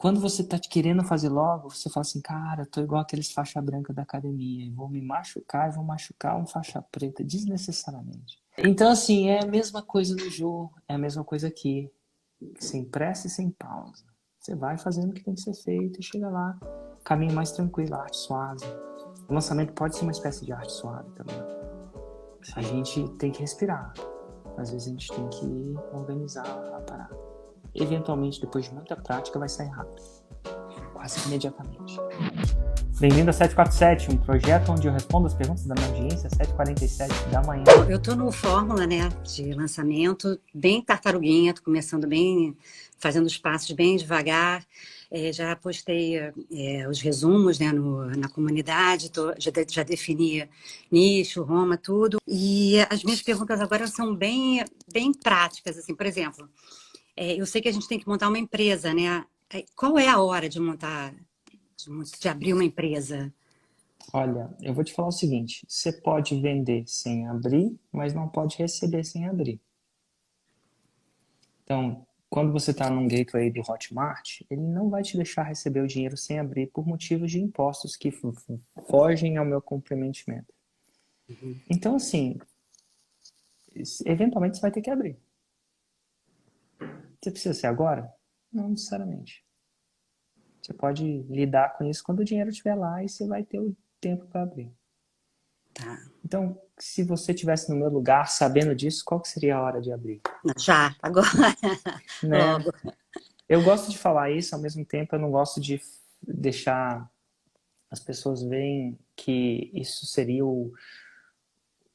Quando você tá querendo fazer logo, você fala assim, cara, eu tô igual aqueles faixa branca da academia, vou me machucar e vou machucar um faixa preta desnecessariamente. Então, assim, é a mesma coisa no jogo, é a mesma coisa aqui. Sem pressa e sem pausa. Você vai fazendo o que tem que ser feito e chega lá. Caminho mais tranquilo, arte suave. O lançamento pode ser uma espécie de arte suave também. A gente tem que respirar. Às vezes a gente tem que organizar a parada. Eventualmente, depois de muita prática, vai sair rápido. Quase que imediatamente. Bem-vindo a 747, um projeto onde eu respondo as perguntas da minha audiência às 7h47 da manhã. Eu estou no Fórmula, né, de lançamento, bem tartaruguinha, estou começando bem, fazendo os passos bem devagar. Já postei os resumos, né, na comunidade, já defini nicho, Roma, tudo. E as minhas perguntas agora são bem práticas, assim, por exemplo, eu sei que a gente tem que montar uma empresa, né? Qual é a hora de montar, de abrir uma empresa? Olha, eu vou te falar o seguinte, você pode vender sem abrir, mas não pode receber sem abrir. Então, quando você está num gateway do Hotmart, ele não vai te deixar receber o dinheiro sem abrir por motivos de impostos que fogem ao meu comprometimento. Então, assim, eventualmente você vai ter que abrir. Você precisa ser agora? Não necessariamente. Você pode lidar com isso quando o dinheiro estiver lá e você vai ter o tempo para abrir. Tá. Então, se você estivesse no meu lugar, sabendo disso, qual que seria a hora de abrir? Já, agora, Né? logo. Eu gosto de falar isso, ao mesmo tempo eu não gosto de deixar as pessoas verem que isso seria o...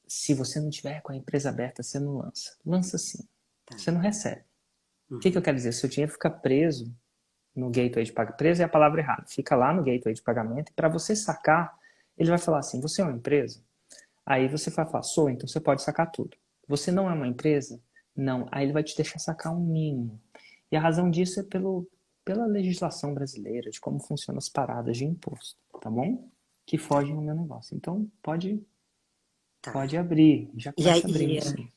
Se você não tiver com a empresa aberta, você não lança. Lança sim. Tá. Você não recebe. O que eu quero dizer? Seu dinheiro fica preso no gateway de pagamento. Preso é a palavra errada. Fica lá no gateway de pagamento e para você sacar, ele vai falar assim, você é uma empresa? Aí você vai falar, sou, então você pode sacar tudo. Você não é uma empresa? Não. Aí ele vai te deixar sacar um mínimo. E a razão disso é pela legislação brasileira, de como funcionam as paradas de imposto, tá bom? Que fogem no meu negócio. Então, pode abrir. Já E começa aí, abrindo, sim.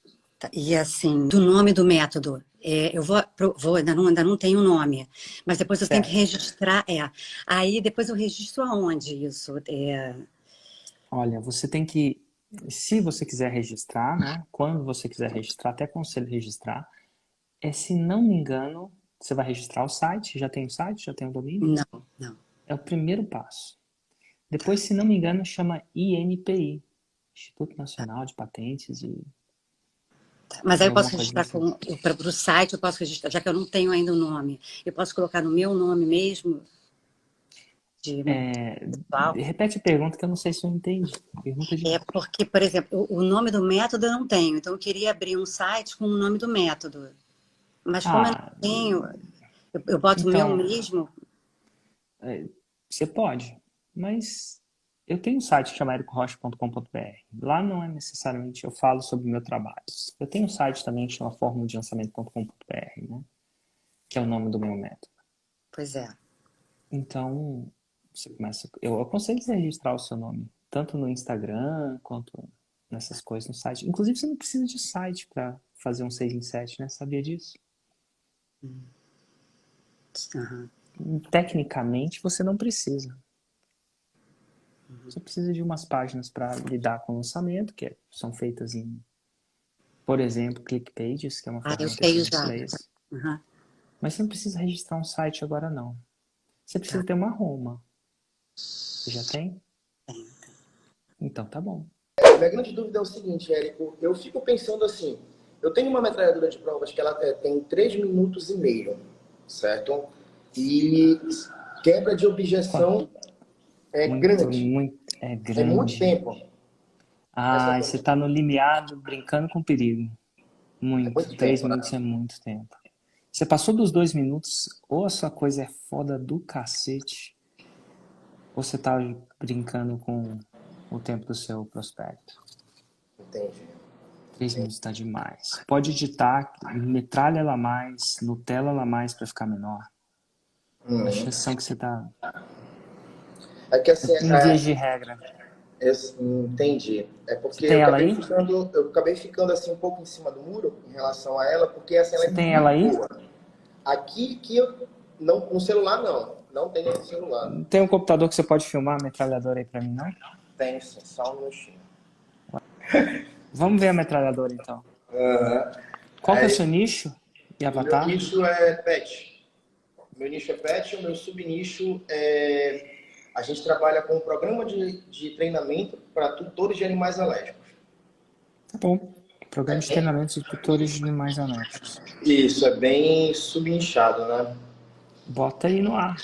e assim, do nome do método, eu ainda não tenho nome, mas depois eu tenho que Certo. registrar, aí depois eu registro aonde isso? Olha, você tem que, se você quiser registrar, né? Quando você quiser registrar, até aconselho registrar, se não me engano, você vai registrar o site, já tem o site, já tem o domínio? Não. É o primeiro passo. Depois, se não me engano, chama INPI, Instituto Nacional de Patentes e Mas aí eu alguma posso coisa registrar assim. para o site, eu posso registrar, já que eu não tenho ainda o nome, eu posso colocar no meu nome mesmo? Pessoal? Repete a pergunta que eu não sei se eu entendi. Pergunta de novo. Porque, por exemplo, o nome do método eu não tenho, então eu queria abrir um site com o nome do método. Mas como eu não Ah, tenho, eu boto o meu então, mesmo. você pode, mas eu tenho um site que chama ericorocha.com.br. Lá não é necessariamente eu falo sobre o meu trabalho. Eu tenho um site também que chama formuladelançamento.com.br, né? Que é o nome do meu método. Pois é. Então, você começa... Eu aconselho você registrar o seu nome, tanto no Instagram quanto nessas coisas no site. Inclusive, você não precisa de site para fazer um 6 em 7, né? Sabia disso? Uhum. Tecnicamente, você não precisa. Você precisa de umas páginas para lidar com o lançamento, que são feitas em, por exemplo, ClickPages, que é uma Eu ferramenta sei excelente já. para isso. Uhum. Mas você não precisa registrar um site agora, não. Você precisa ter uma Roma. Você já tem? Então tá bom. Minha grande dúvida é o seguinte, Érico, eu fico pensando assim, eu tenho uma metralhadora de provas que ela tem 3 minutos e meio, certo? E quebra de objeção é grande, É é muito grande. tempo. Essa Ah, você tá no limiado, brincando com perigo. é Muito. muito 3 tempo, né? minutos é muito tempo. Você passou dos 2 minutos, ou a sua coisa é foda do cacete, ou você tá brincando com o tempo do seu prospecto. Entendi. 3 minutos tá demais. Pode editar, metralha ela mais, Nutella ela mais pra ficar menor. A chance são que você tá... É que assim, Em vias de regra. eu entendi. É Você porque tem eu ela acabei aí? ficando assim um pouco em cima do muro em relação a ela, porque assim, ela é Você tem ela muito aí? boa. Aqui que eu Não, no celular não. Não tem no celular. Tem um computador que você pode filmar a metralhadora aí pra mim, não? Tem sim, só um minutinho. Vamos ver a metralhadora, então. Aham. Qual que é o Aí, seu nicho e o meu avatar? nicho é pet. Meu nicho é pet, o meu subnicho é... A gente trabalha com um programa de treinamento para tutores de animais alérgicos. Tá bom. Programa de treinamento de tutores de animais alérgicos. Isso, é bem subnichado, né? Bota aí no ar.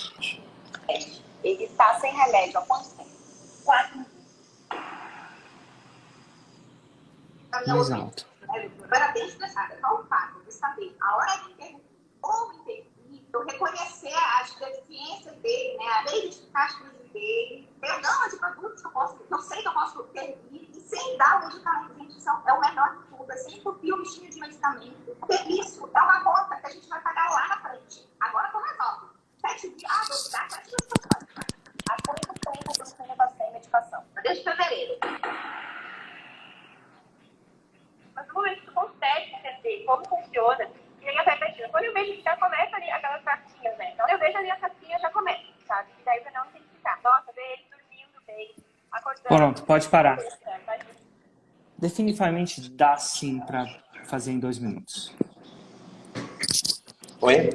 Ele está sem remédio há quanto tempo? 4 meses. Mais alto. Eu era bem estressada. Só o fato de saber a hora de intervir ou intervir, eu reconhecer as deficiências dele, né, a identificar as coisas dele, ter a gama de produtos que eu sei que eu posso intervir e sem dar o medicamento. Gente, isso é o melhor de tudo. É sem entupir o bichinho de medicamento. Porque isso é uma conta que a gente vai pagar lá na frente. Agora eu resolve. 7 dias, vou te dar 7 dias para fazer. Há quanto tempo você leva sem medicação? Desde fevereiro. Mas no momento que tu consegue entender como funciona, e aí a perspectiva, quando eu vejo que já começa ali aquelas casquinhas, né? Então eu vejo ali as casquinhas já começa, sabe? E daí pra não identificar. Nossa, ver ele dormindo bem, acordando. Pronto, pode parar. Definitivamente dá sim pra fazer em 2 minutos. Oi?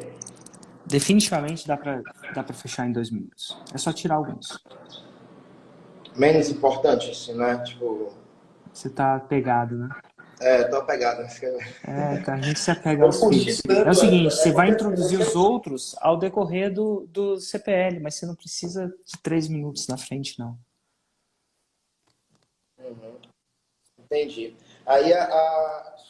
Definitivamente dá pra fechar em 2 minutos. É só tirar alguns. Menos importante, assim, né? Tipo... Você tá pegado, né? Tô apegado. A gente se apega aos filhos. É o seguinte, você vai introduzir os outros ao decorrer do CPL, mas você não precisa de 3 minutos na frente, não. Uhum. Entendi. Aí,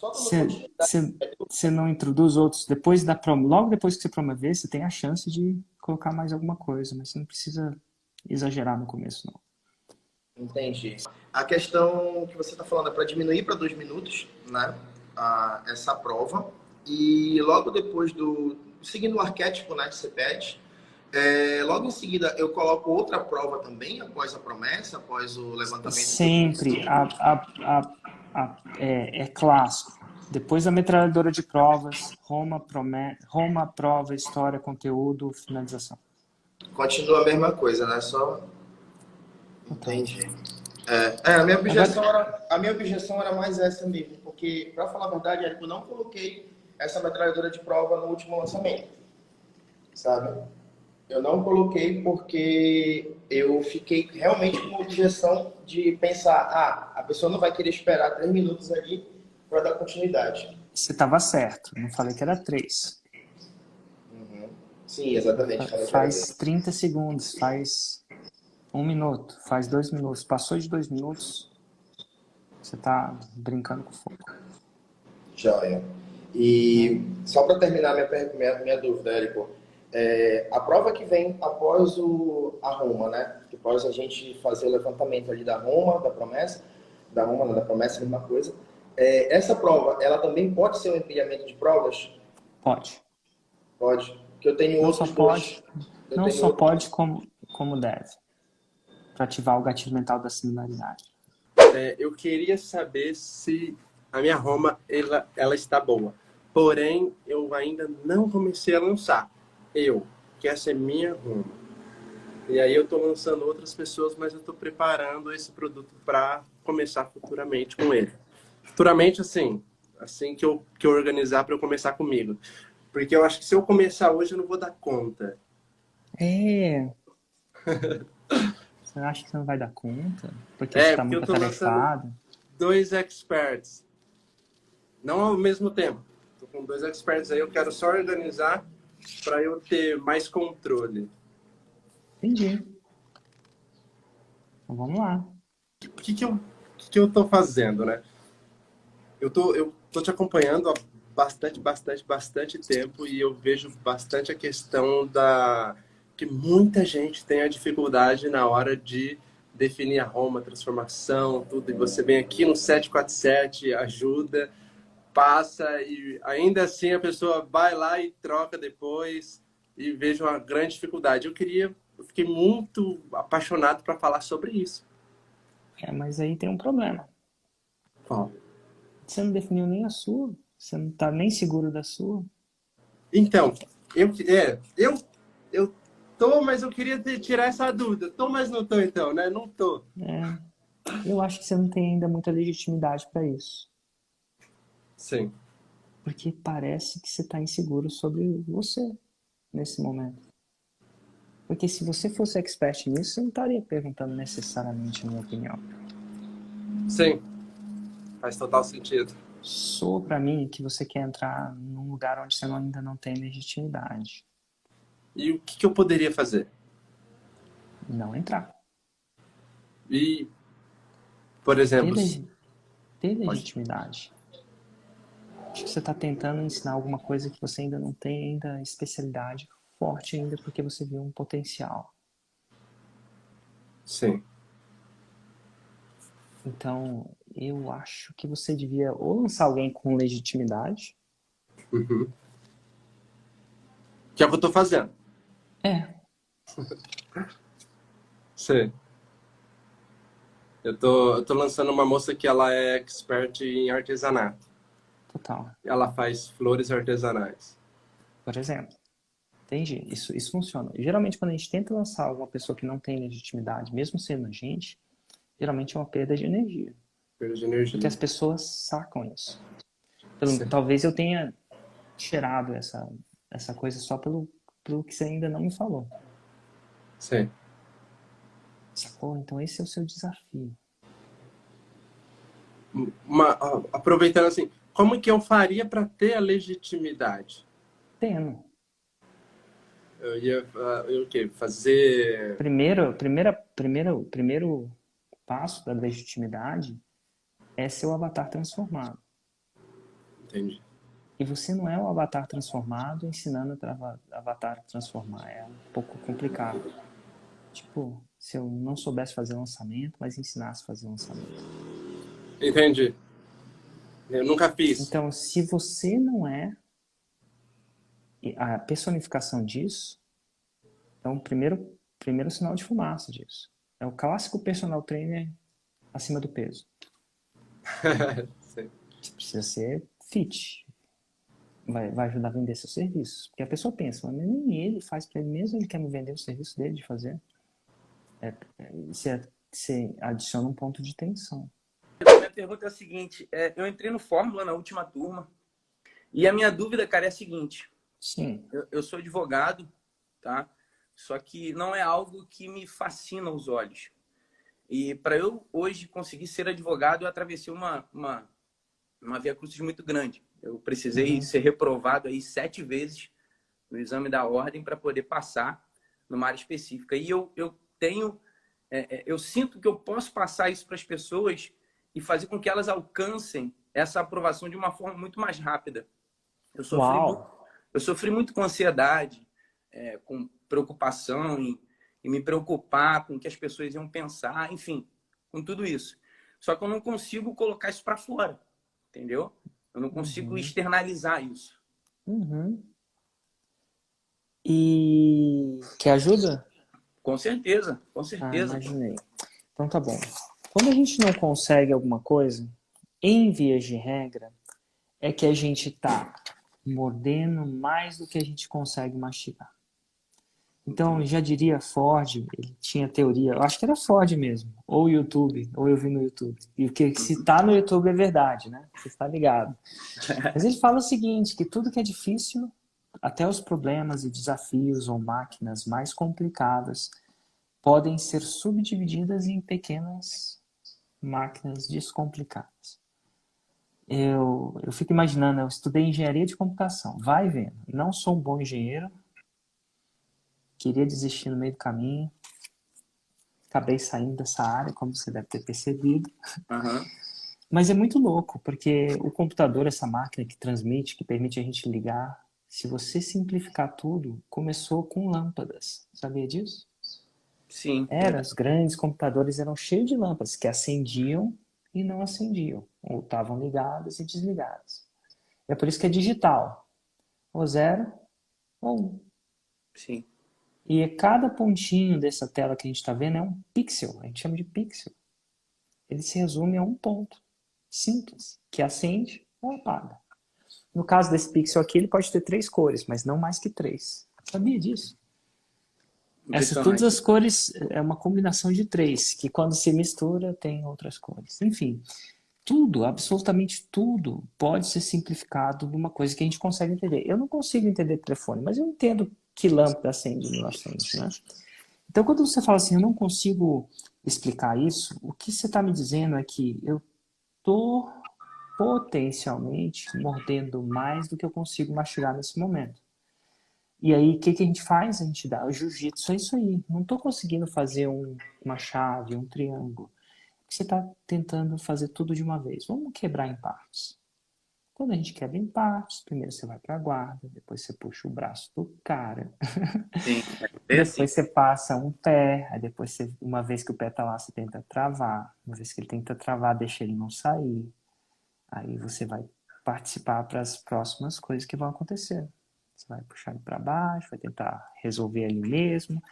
só Você não introduz outros depois logo depois que você promover, você tem a chance de colocar mais alguma coisa, mas você não precisa exagerar no começo, não. Entendi. A questão que você está falando é para diminuir para 2 minutos, né? Essa prova. E logo depois seguindo o arquétipo, né, de CPET, logo em seguida eu coloco outra prova também, após a promessa, após o levantamento. Sempre. É clássico. Depois da metralhadora de provas, Roma, prova, história, conteúdo, finalização. Continua a mesma coisa, né? Só... Entendi. A minha objeção era mais essa mesmo, porque, para falar a verdade, Érico, eu não coloquei essa metralhadora de prova no último lançamento, sabe? Eu não coloquei porque eu fiquei realmente com a objeção de pensar, a pessoa não vai querer esperar 3 minutos ali para dar continuidade. Você estava certo, não falei que era 3. Uhum. Sim, exatamente. Faz 30 segundos, faz 1 minuto, faz 2 minutos. Passou de 2 minutos, você está brincando com fogo. Joia. E só para terminar minha dúvida, Érico, a prova que vem após a Roma, né? Após a gente fazer o levantamento ali da Roma, da promessa, é a mesma coisa. Essa prova, ela também pode ser um empilhamento de provas? Pode. Pode. Porque eu tenho outros dois. Não só pode, como deve. Para ativar o gatilho mental da similaridade. Eu queria saber se a minha Roma ela está boa. Porém, eu ainda não comecei a lançar. Que essa é minha Roma. E aí eu estou lançando outras pessoas, mas eu estou preparando esse produto para começar futuramente com ele. Futuramente, assim que eu organizar para eu começar comigo. Porque eu acho que se eu começar hoje, eu não vou dar conta. Você acha que você não vai dar conta? Porque você está muito atarefado? 2 experts. Não ao mesmo tempo. Estou com 2 experts aí, eu quero só organizar para eu ter mais controle. Entendi. Então vamos lá. O que eu tô fazendo, né? Eu tô te acompanhando há bastante tempo e eu vejo bastante a questão que muita gente tem a dificuldade na hora de definir a Roma, transformação, tudo. E você vem aqui no 747, ajuda, passa e ainda assim a pessoa vai lá e troca depois e vejo uma grande dificuldade. Eu fiquei muito apaixonado para falar sobre isso. Mas aí tem um problema. Qual? Você não definiu nem a sua. Você não está nem seguro da sua. Então, eu tô, mas eu queria tirar essa dúvida. Tô, mas não tô então, né? Não tô. Eu acho que você não tem ainda muita legitimidade para isso. Sim. Porque parece que você está inseguro sobre você nesse momento. Porque se você fosse expert nisso, você não estaria perguntando necessariamente a minha opinião. Sim. Faz total sentido. Soa para mim que você quer entrar num lugar onde você ainda não tem legitimidade. E o que eu poderia fazer? Não entrar. E, por Ter, exemplo, ter pode. legitimidade. Acho que você está tentando ensinar alguma coisa que você ainda não tem ainda especialidade forte ainda porque você viu um potencial. Sim. Então, eu acho que você devia ou lançar alguém com legitimidade. Uhum. Que é o que eu tô fazendo. É, Sim. Eu tô lançando uma moça que ela é expert em artesanato. total. Ela faz flores artesanais. Por exemplo. Entendi. Isso funciona. Geralmente, quando a gente tenta lançar alguma pessoa que não tem legitimidade, mesmo sendo a gente, geralmente é uma perda de energia. Perda de Porque energia. as pessoas sacam isso. Sim. Talvez eu tenha cheirado essa coisa só pelo que você ainda não me falou. Sim. Sacou? Então esse é o seu desafio. Aproveitando assim, como que eu faria para ter a legitimidade? Tendo. Eu ia o quê? Fazer. Primeiro passo da legitimidade é ser o avatar transformado. Entendi. E você não é o avatar transformado ensinando o avatar a transformar. É um pouco complicado. Tipo, se eu não soubesse fazer lançamento, mas ensinasse a fazer lançamento. Entendi. Eu nunca fiz. Então, se você não é a personificação disso, então, primeiro sinal de fumaça disso. É o clássico personal trainer acima do peso. Sim. Você precisa ser fit. Vai ajudar a vender seus serviços. Porque a pessoa pensa, mas nem ele faz para ele mesmo, ele quer me vender o serviço dele de fazer. Você adiciona um ponto de tensão. Minha pergunta é a seguinte, eu entrei no Fórmula na última turma e a minha dúvida, cara, é a seguinte, Sim. eu sou advogado, tá? Só que não é algo que me fascina os olhos. E para eu hoje conseguir ser advogado, eu atravessei uma via crucis muito grande. Eu precisei ser reprovado aí 7 vezes no exame da ordem para poder passar numa área específica. E eu tenho, eu sinto que eu posso passar isso para as pessoas e fazer com que elas alcancem essa aprovação de uma forma muito mais rápida. Uau! Eu sofri muito com ansiedade, com preocupação em me preocupar com o que as pessoas iam pensar, enfim, com tudo isso. Só que eu não consigo colocar isso para fora, entendeu? Eu não consigo externalizar isso. E quer ajuda? Com certeza, com Ah, certeza. imaginei. Então tá bom. Quando a gente não consegue alguma coisa, em vias de regra, é que a gente tá mordendo mais do que a gente consegue mastigar. Então, já diria Ford, ele tinha teoria, eu acho que era Ford mesmo, ou YouTube, ou eu vi no YouTube. E o que se tá no YouTube é verdade, né? Você está ligado. Mas ele fala o seguinte, que tudo que é difícil, até os problemas e desafios ou máquinas mais complicadas, podem ser subdivididas em pequenas máquinas descomplicadas. Eu fico imaginando, eu estudei engenharia de computação, vai vendo, não sou um bom engenheiro, queria desistir no meio do caminho, acabei saindo dessa área, como você deve ter percebido. Uhum. Mas é muito louco, porque o computador, essa máquina que transmite, que permite a gente ligar, se você simplificar tudo, começou com lâmpadas. Sabia disso? Sim. Os grandes computadores eram cheios de lâmpadas que acendiam e não acendiam, ou estavam ligadas e desligadas. É por isso que é digital, ou 0 ou 1. Sim. E cada pontinho dessa tela que a gente está vendo é um pixel, a gente chama de pixel. Ele se resume a um ponto simples, que acende ou apaga. No caso desse pixel aqui, ele pode ter 3 cores, mas não mais que 3. Sabia disso? Todas Impressionante. as cores é uma combinação de três, que quando se mistura tem outras cores. Enfim, tudo, absolutamente tudo, pode ser simplificado numa coisa que a gente consegue entender. Eu não consigo entender telefone, mas eu entendo que lâmpada acende ou não acende, né? Então, quando você fala assim, eu não consigo explicar isso, o que você está me dizendo é que eu estou potencialmente mordendo mais do que eu consigo mastigar nesse momento. E aí, o que a gente faz? A gente dá o jiu-jitsu, é isso aí. Não estou conseguindo fazer uma chave, um triângulo. Você está tentando fazer tudo de uma vez. Vamos quebrar em partes. Quando a gente quebra em partes, primeiro você vai para a guarda, depois você puxa o braço do cara, Sim, é assim. depois você passa um pé, aí depois você, uma vez que o pé está lá, você tenta travar. Uma vez que ele tenta travar, deixa ele não sair. Aí você vai participar para as próximas coisas que vão acontecer. Você vai puxar ele para baixo, vai tentar resolver ali mesmo.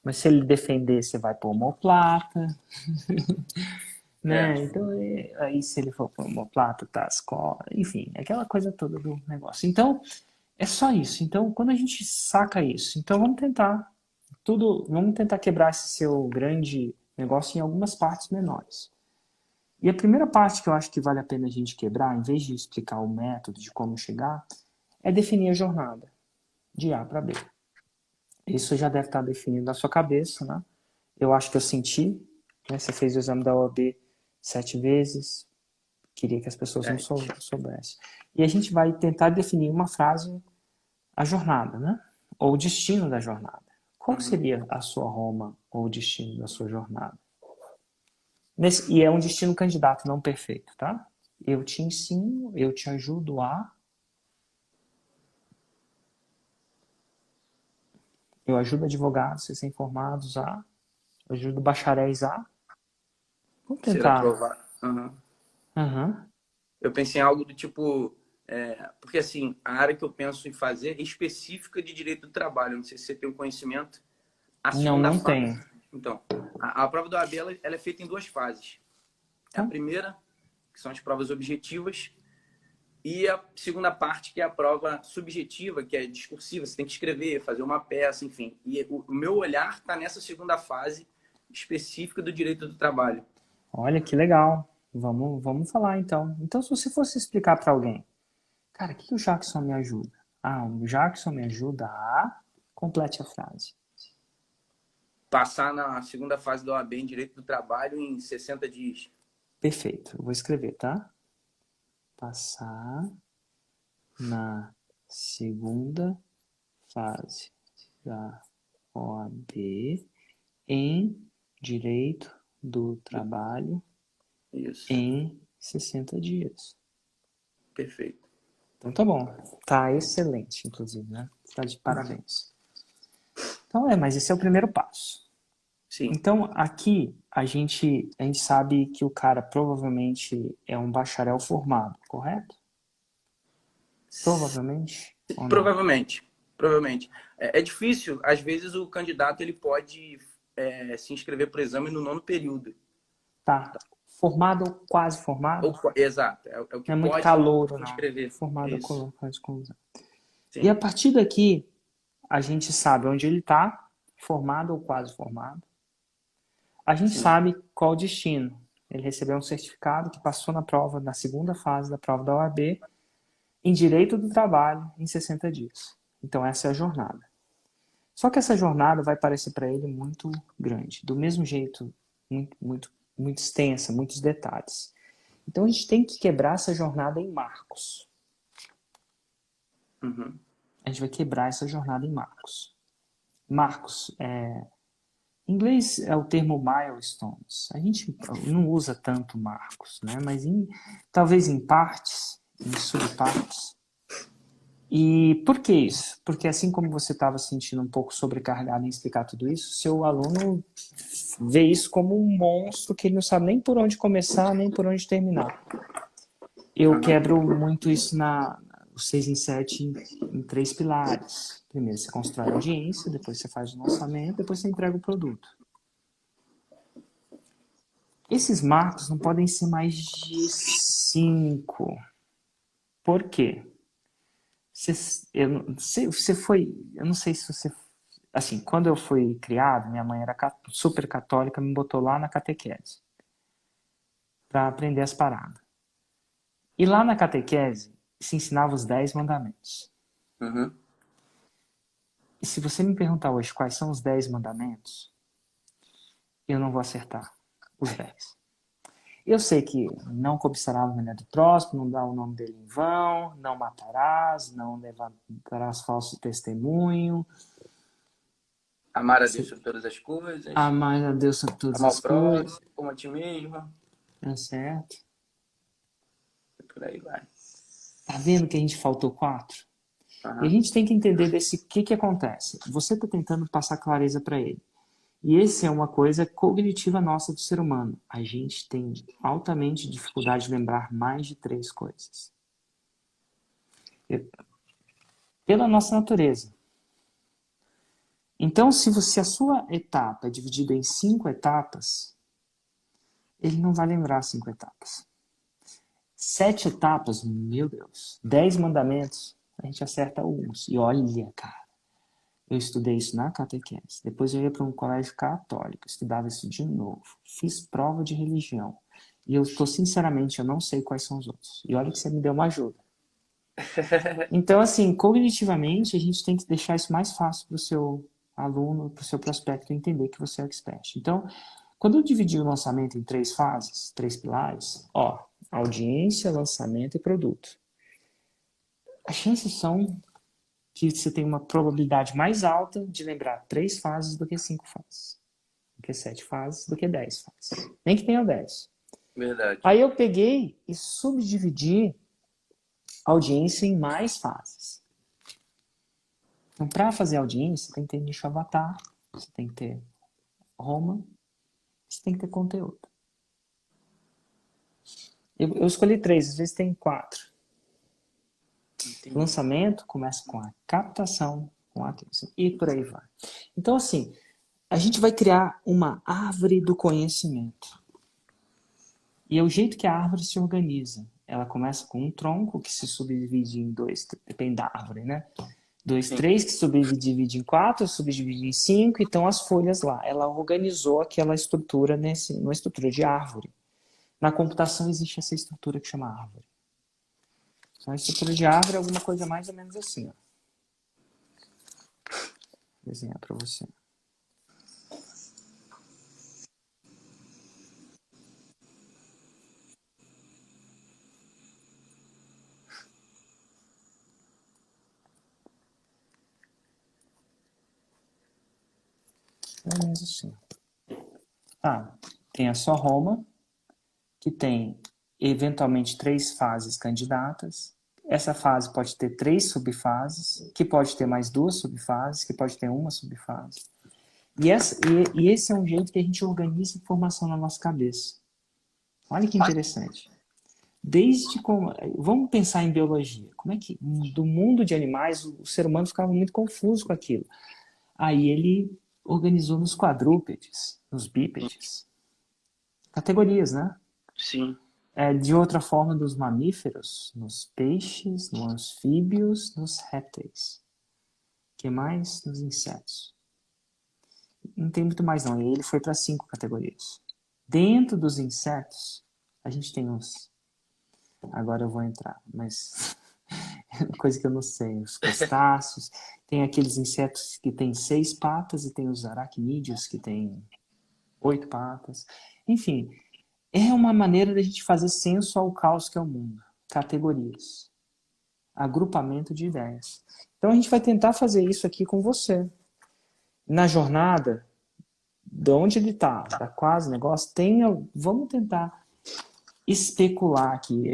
Mas se ele defender, você vai pôr omoplata. Né? Então, aí se ele for pôr omoplata, tá as cordas. Enfim, aquela coisa toda do negócio. Então, é só isso. Então, quando a gente saca isso, então vamos tentar quebrar esse seu grande negócio em algumas partes menores. E a primeira parte que eu acho que vale a pena a gente quebrar, em vez de explicar o método de como chegar, é definir a jornada de A para B. Isso já deve estar definido na sua cabeça, né? Eu acho que eu senti, né? Você fez o exame da OAB 7 vezes, queria que as pessoas não soubessem. E a gente vai tentar definir uma frase, a jornada, né? Ou o destino da jornada. Qual seria a sua Roma ou o destino da sua jornada? E é um destino candidato, não perfeito, tá? Eu te ensino, eu te ajudo a... Eu ajudo advogados a serem formados a... Eu ajudo bacharéis a... Vamos Ser tentar... aprovado. Uhum. Eu pensei em algo do tipo... porque, assim, a área que eu penso em fazer é específica de direito do trabalho. Não sei se você tem um conhecimento. A segunda Não fase... tenho. Então, a prova da OAB ela é feita em 2 fases. A primeira, que são as provas objetivas, e a segunda parte, que é a prova subjetiva, que é discursiva. Você tem que escrever, fazer uma peça, enfim. E o meu olhar está nessa segunda fase específica do direito do trabalho. Olha, que legal. Vamos falar, então. Então, se você fosse explicar para alguém, cara, o que o Jackson me ajuda? O Jackson me ajuda a... Complete a frase. Passar na segunda fase da OAB em direito do trabalho em 60 dias. Perfeito. Eu vou escrever, tá? Passar na segunda fase da OAB em direito do trabalho Isso. em 60 dias. Perfeito. Então tá bom. Tá excelente, inclusive, né? Tá de parabéns. Então mas esse é o primeiro passo. Sim. Então aqui a gente sabe que o cara provavelmente é um bacharel formado, correto? Provavelmente? Provavelmente. É difícil, às vezes o candidato ele pode se inscrever para o exame no 9º período. Tá. Formado ou quase formado? Exato, é o que Não é muito pode calouro, se não. inscrever. Formado ou quase conclusão. Sim. E a partir daqui, a gente sabe onde ele está, formado ou quase formado. A gente sabe qual o destino. Ele recebeu um certificado que passou na prova, na segunda fase da prova da OAB, em direito do trabalho, em 60 dias. Então, essa é a jornada. Só que essa jornada vai parecer para ele muito grande. Do mesmo jeito, muito extensa, muitos detalhes. Então, a gente tem que quebrar essa jornada em marcos. Uhum. A gente vai quebrar essa jornada em marcos. Marcos, em inglês é o termo milestones. A gente não usa tanto marcos, né? Mas talvez em partes, em subpartes. E por que isso? Porque assim como você estava sentindo um pouco sobrecarregado em explicar tudo isso, seu aluno vê isso como um monstro que ele não sabe nem por onde começar, nem por onde terminar. Eu quebro muito isso o 6 em 7 em 3 pilares. Primeiro você constrói a audiência, depois você faz o lançamento, depois você entrega o produto. Esses marcos não podem ser mais de 5. Por quê? Eu não sei se você... assim, quando eu fui criado, minha mãe era super católica, me botou lá na catequese para aprender as paradas. E lá na catequese se ensinava os 10 mandamentos. Uhum. E se você me perguntar hoje quais são os 10 mandamentos, eu não vou acertar os 10. Eu sei que não cobiçarás a mulher do próximo, não dá o nome dele em vão, não matarás, não levantarás falso testemunho, Amar a Deus sobre todas as coisas. amar a Deus sobre todas Amar as o coisas. próximo, como a ti mesmo. É certo. E por aí vai. Tá vendo que a gente faltou 4? E a Uhum. gente tem que entender desse que acontece. Você está tentando passar clareza para ele. E essa é uma coisa cognitiva nossa do ser humano. A gente tem altamente dificuldade de lembrar mais de 3 coisas. Pela nossa natureza. Então, se a sua etapa é dividida em 5 etapas, ele não vai lembrar 5 etapas. 7 etapas, meu Deus. 10 mandamentos, a gente acerta uns. E olha, cara, eu estudei isso na catequese. Depois eu ia para um colégio católico, estudava isso de novo. Fiz prova de religião. E eu estou, sinceramente, eu não sei quais são os outros. E olha que você me deu uma ajuda. Então, assim, cognitivamente, a gente tem que deixar isso mais fácil para o seu aluno, para o seu prospecto entender que você é expert. Então, quando eu dividi o lançamento em 3 fases, 3 pilares, audiência, lançamento e produto. As chances são que você tem uma probabilidade mais alta de lembrar 3 fases do que 5 fases. Do que 7 fases, do que 10 fases. Nem que tenha 10. Verdade. Aí eu peguei e subdividi a audiência em mais fases. Então, para fazer audiência, você tem que ter nicho avatar, você tem que ter Roma, você tem que ter conteúdo. Eu escolhi 3, às vezes tem 4. Entendi. O lançamento começa com a captação, com a atenção, e por aí vai. Então, assim, a gente vai criar uma árvore do conhecimento. E é o jeito que a árvore se organiza. Ela começa com um tronco que se subdivide em 2, depende da árvore, né? 2, 3, que subdivide em 4, subdivide em 5, e estão as folhas lá. Ela organizou aquela estrutura numa estrutura de árvore. Na computação existe essa estrutura que chama árvore. Então, a estrutura de árvore é alguma coisa mais ou menos assim. Ó. Vou desenhar para você. Mais ou menos assim. Tem a só Roma, que tem eventualmente 3 fases candidatas. Essa fase pode ter 3 subfases, que pode ter mais 2 subfases, que pode ter uma subfase. E esse é um jeito que a gente organiza informação na nossa cabeça. Olha que interessante. Vamos pensar em biologia. Como é que, do mundo de animais, o ser humano ficava muito confuso com aquilo. Aí ele organizou nos quadrúpedes, nos bípedes. Categorias, né? Sim. De outra forma, dos mamíferos, nos peixes, nos anfíbios, nos répteis. O que mais? Nos insetos. Não tem muito mais não. E ele foi para 5 categorias. Dentro dos insetos, a gente tem uns... Agora eu vou entrar, mas... coisa que eu não sei. Os crustáceos. Tem aqueles insetos que têm 6 patas e tem os aracnídeos que têm 8 patas. Enfim... É uma maneira da gente fazer senso ao caos que é o mundo. Categorias. Agrupamento de ideias. Então a gente vai tentar fazer isso aqui com você. Na jornada, de onde ele está, da quase negócio, vamos tentar especular aqui,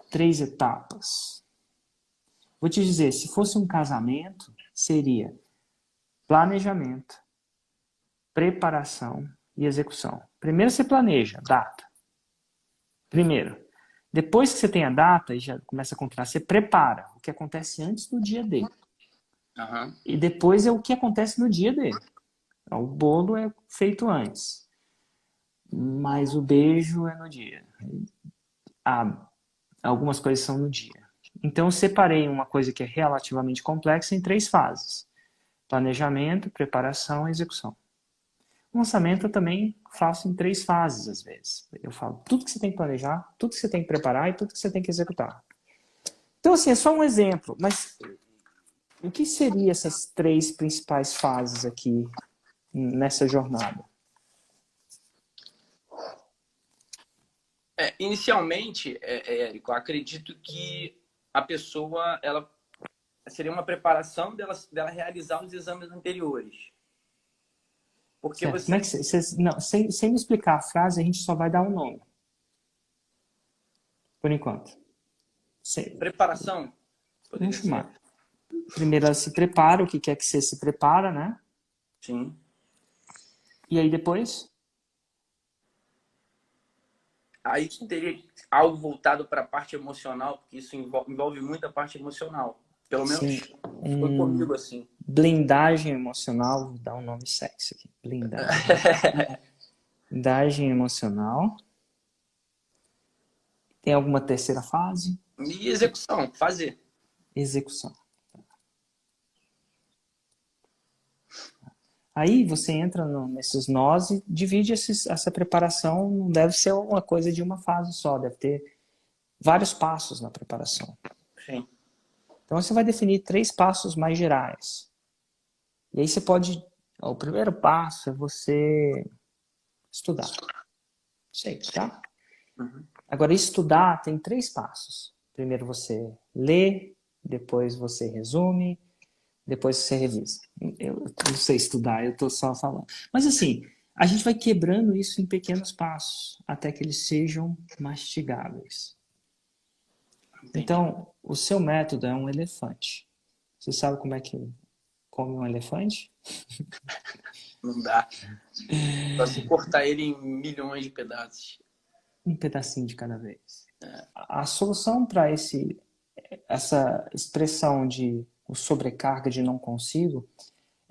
3 etapas. Vou te dizer, se fosse um casamento, seria planejamento, preparação e execução. Primeiro você planeja, data. Primeiro. Depois que você tem a data e já começa a contratar, você prepara o que acontece antes do dia dele. Uhum. E depois é o que acontece no dia dele. Então, o bolo é feito antes. Mas o beijo é no dia. Algumas coisas são no dia. Então eu separei uma coisa que é relativamente complexa em 3 fases. Planejamento, preparação e execução. O lançamento eu também faço em 3 fases, às vezes. Eu falo tudo que você tem que planejar, tudo que você tem que preparar e tudo que você tem que executar. Então, assim, é só um exemplo, mas o que seriam essas 3 principais fases aqui nessa jornada? Inicialmente, Érico, acredito que a pessoa, ela seria uma preparação dela realizar os exames anteriores. Porque Certo. você... Como é que não, sem me explicar a frase, a gente só vai dar um nome. Por enquanto. Preparação? Vamos chamar. Primeiro ela se prepara, o que quer que você se prepara, né? Sim. E aí depois? Aí teria algo voltado para a parte emocional, porque isso envolve muito a parte emocional. Pelo menos foi comigo assim. Blindagem emocional, vou dar um nome sexy aqui. Blindagem emocional. Tem alguma terceira fase? E execução, fazer. Execução. Aí você entra nesses nós e divide essa preparação, não deve ser uma coisa de uma fase só, deve ter vários passos na preparação. Sim. Então você vai definir 3 passos mais gerais. E aí você pode... O primeiro passo é você estudar. Sei, tá? Uhum. Agora, estudar tem 3 passos. Primeiro você lê, depois você resume, depois você revisa. Eu não sei estudar, eu estou só falando. Mas assim, a gente vai quebrando isso em pequenos passos, até que eles sejam mastigáveis. Entendi. Então, o seu método é um elefante. Você sabe como é que come um elefante? Não dá. Só se cortar ele em milhões de pedaços. Um pedacinho de cada vez. A solução para essa expressão de sobrecarga de não consigo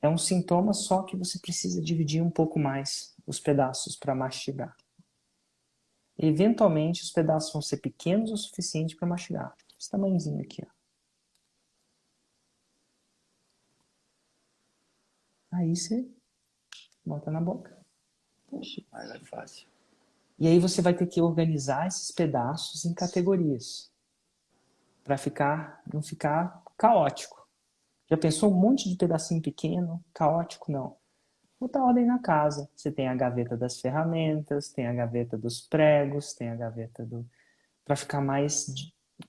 é um sintoma, só que você precisa dividir um pouco mais os pedaços para mastigar. Eventualmente os pedaços vão ser pequenos o suficiente para mastigar. Esse tamanhozinho aqui, ó. Aí você bota na boca. Mas é fácil. E aí você vai ter que organizar esses pedaços em categorias para não ficar caótico. Já pensou um monte de pedacinho pequeno, caótico? Não. Botar ordem na casa. Você tem a gaveta das ferramentas, tem a gaveta dos pregos, tem a gaveta para ficar mais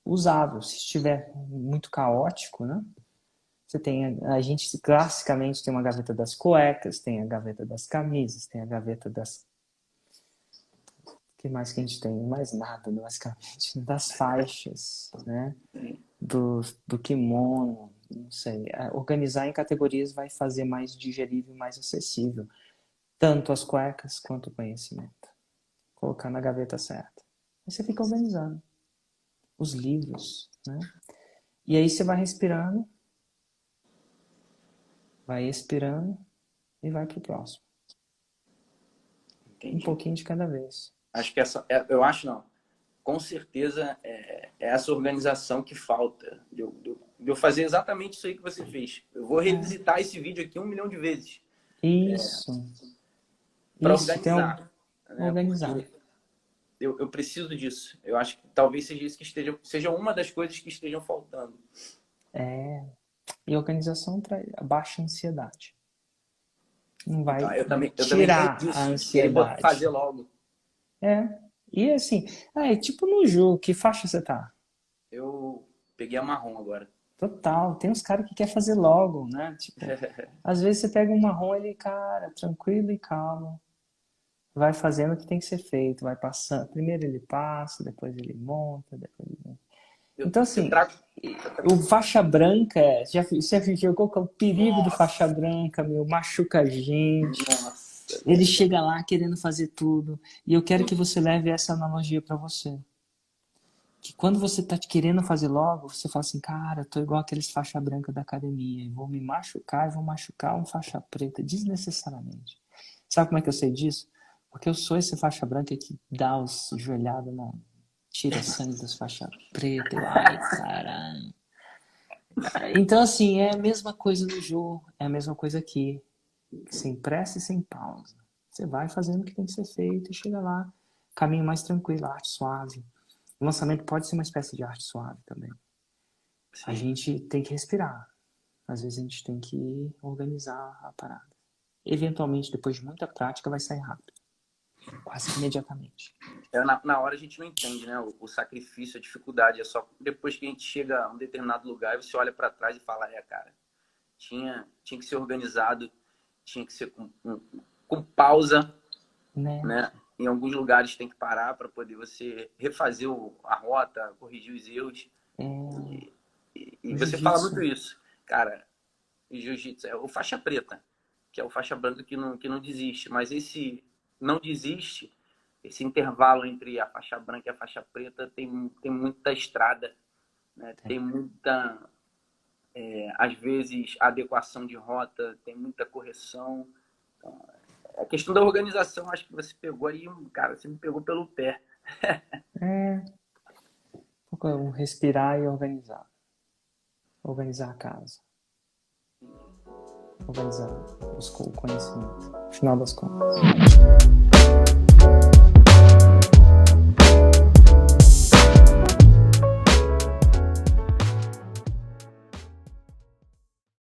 usável. Se estiver muito caótico, né? Você tem a gente classicamente tem uma gaveta das cuecas, tem a gaveta das camisas, tem a gaveta das... O que mais que a gente tem? Mais nada, basicamente. Das faixas, né? Do kimono, não sei. Organizar em categorias vai fazer mais digerível e mais acessível. Tanto as cuecas quanto o conhecimento. Colocar na gaveta certa. Aí você fica organizando. Os livros, né? E aí você vai respirando. Vai expirando e vai pro próximo. Entendi. Um pouquinho de cada vez. Acho que eu acho não. Com certeza é essa organização que falta. De eu fazer exatamente isso aí que você fez. Eu vou revisitar esse vídeo aqui 1 milhão de vezes. Isso. Para Isso, organizar. Organizar. Porque eu preciso disso. Eu acho que talvez seja isso que seja uma das coisas que estejam faltando. E organização baixa ansiedade. Não vai Eu também tirar tenho disso, a ansiedade. Fazer logo. E assim, tipo no jogo, que faixa você tá? Eu peguei a marrom agora. Total, tem uns caras que querem fazer logo, né? Tipo, às vezes você pega um marrom, ele, cara, tranquilo e calmo, vai fazendo o que tem que ser feito, vai passando. Primeiro ele passa, depois ele monta, depois ele... Então assim, o faixa branca, você jogou com o perigo do faixa branca, machuca a gente. Nossa. Ele chega lá querendo fazer tudo. E eu quero que você leve essa analogia para você. Que quando você tá querendo fazer logo, você fala assim, cara, eu tô igual aqueles faixa branca da academia. E vou me machucar e vou machucar um faixa preta desnecessariamente. Sabe como é que eu sei disso? Porque eu sou esse faixa branca que dá os joelhados, tira sangue das faixas pretas. Ai, caralho. Então, assim, é a mesma coisa no jogo, é a mesma coisa aqui. Sem pressa e sem pausa. Você vai fazendo o que tem que ser feito e chega lá. Caminho mais tranquilo, arte suave. O lançamento pode ser uma espécie de arte suave também. A gente tem que respirar. Às vezes a gente tem que organizar a parada. Eventualmente, depois de muita prática, vai sair rápido. Quase que imediatamente. Na hora a gente não entende, né? O sacrifício, a dificuldade. É só depois que a gente chega a um determinado lugar, você olha para trás e fala, cara, tinha que ser organizado, tinha que ser com pausa, né? Em alguns lugares tem que parar para poder você refazer a rota, corrigir os erros. E você fala muito isso. Cara, o jiu-jitsu é o faixa preta, que é o faixa branca que não desiste. Mas esse não desiste, esse intervalo entre a faixa branca e a faixa preta tem muita estrada, né? Tem muita, às vezes, adequação de rota, tem muita correção. Então, a questão da organização, acho que você pegou aí, cara, você me pegou pelo pé. Respirar e organizar. Organizar a casa. Organizar o conhecimento. No final das contas.